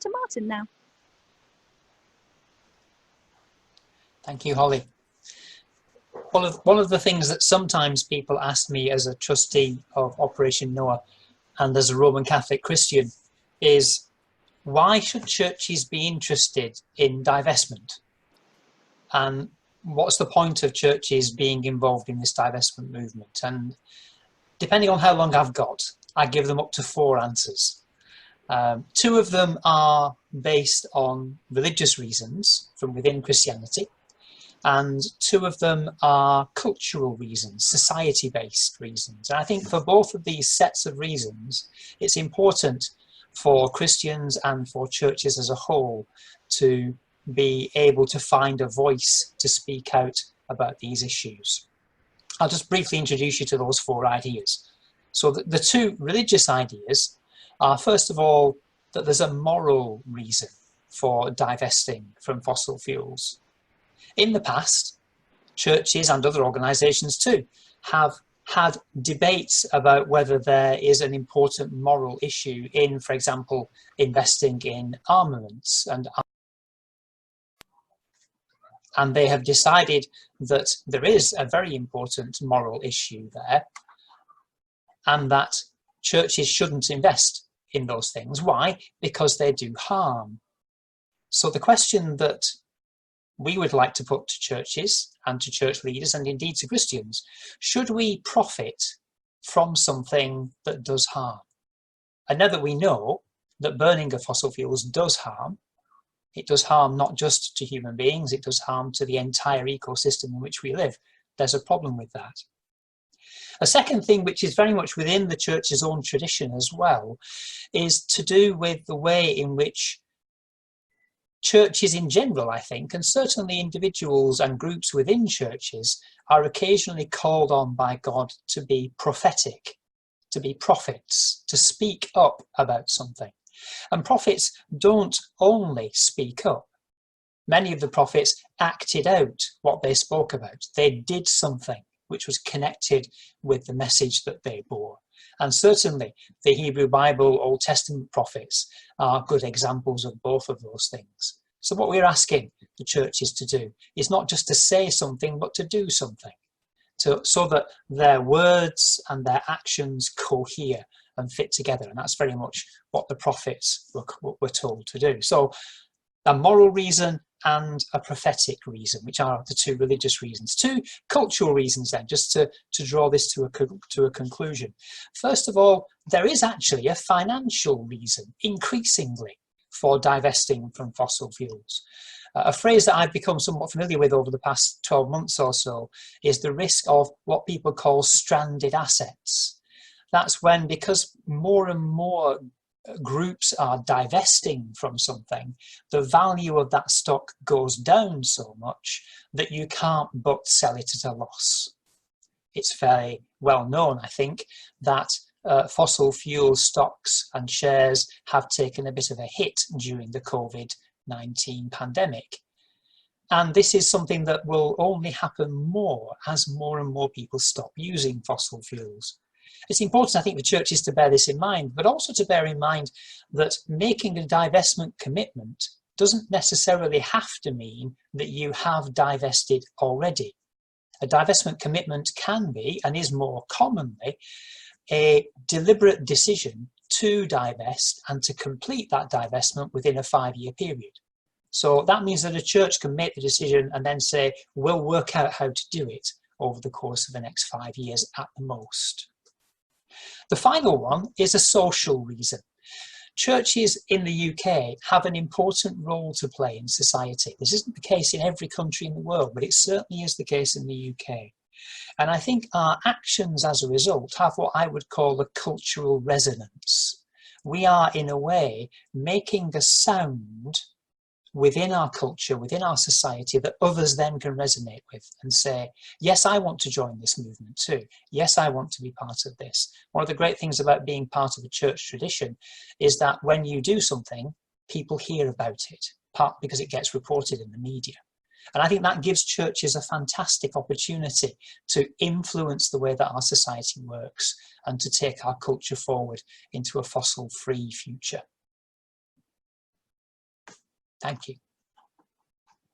Dr. Martin now. Thank you, Holly. One of the things that sometimes people ask me as a trustee of Operation Noah and as a Roman Catholic Christian is, why should churches be interested in divestment? And what's the point of churches being involved in this divestment movement? And depending on how long I've got, I give them up to 4 answers. 2 of them are based on religious reasons from within Christianity, and 2 of them are cultural reasons, society-based reasons. And I think for both of these sets of reasons, it's important for Christians and for churches as a whole to be able to find a voice to speak out about these issues. I'll just briefly introduce you to those 4 ideas. So the 2 religious ideas are, first of all, that there's a moral reason for divesting from fossil fuels. In the past, churches and other organisations too have had debates about whether there is an important moral issue in, for example, investing in armaments, and they have decided that there is a very important moral issue there and that churches shouldn't invest in those things. Why? Because they do harm. So the question that we would like to put to churches and to church leaders and indeed to Christians, should we profit from something that does harm? And now that we know that burning of fossil fuels does harm, it does harm not just to human beings, it does harm to the entire ecosystem in which we live. There's a problem with that. A second thing, which is very much within the church's own tradition as well, is to do with the way in which churches in general, I think, and certainly individuals and groups within churches, are occasionally called on by God to be prophetic, to be prophets, to speak up about something. And prophets don't only speak up. Many of the prophets acted out what they spoke about. They did something which was connected with the message that they bore. And certainly the Hebrew Bible Old Testament prophets are good examples of both of those things. So what we're asking the churches to do is not just to say something, but to do something, so that their words and their actions cohere and fit together. And that's very much what the prophets were told to do. So a moral reason and a prophetic reason, which are the 2 religious reasons. 2 cultural reasons then, just to draw this to a conclusion. First of all, there is actually a financial reason, increasingly, for divesting from fossil fuels. A phrase that I've become somewhat familiar with over the past 12 months or so is the risk of what people call stranded assets. That's when, because more and more groups are divesting from something, the value of that stock goes down so much that you can't but sell it at a loss. It's very well known, I think, that fossil fuel stocks and shares have taken a bit of a hit during the COVID-19 pandemic. And this is something that will only happen more as more and more people stop using fossil fuels. It's important, I think, for churches to bear this in mind, but also to bear in mind that making a divestment commitment doesn't necessarily have to mean that you have divested already. A divestment commitment can be, and is more commonly, a deliberate decision to divest and to complete that divestment within a 5-year period. So that means that a church can make the decision and then say, we'll work out how to do it over the course of the next 5 years at the most. The final one is a social reason. Churches in the UK have an important role to play in society. This isn't the case in every country in the world, but it certainly is the case in the UK. And I think our actions as a result have what I would call a cultural resonance. We are, in a way, making a sound within our culture, within our society, that others then can resonate with and say, yes, I want to join this movement too. Yes, I want to be part of this. One of the great things about being part of a church tradition is that when you do something, people hear about it, part because it gets reported in the media. And I think that gives churches a fantastic opportunity to influence the way that our society works and to take our culture forward into a fossil-free future. Thank you.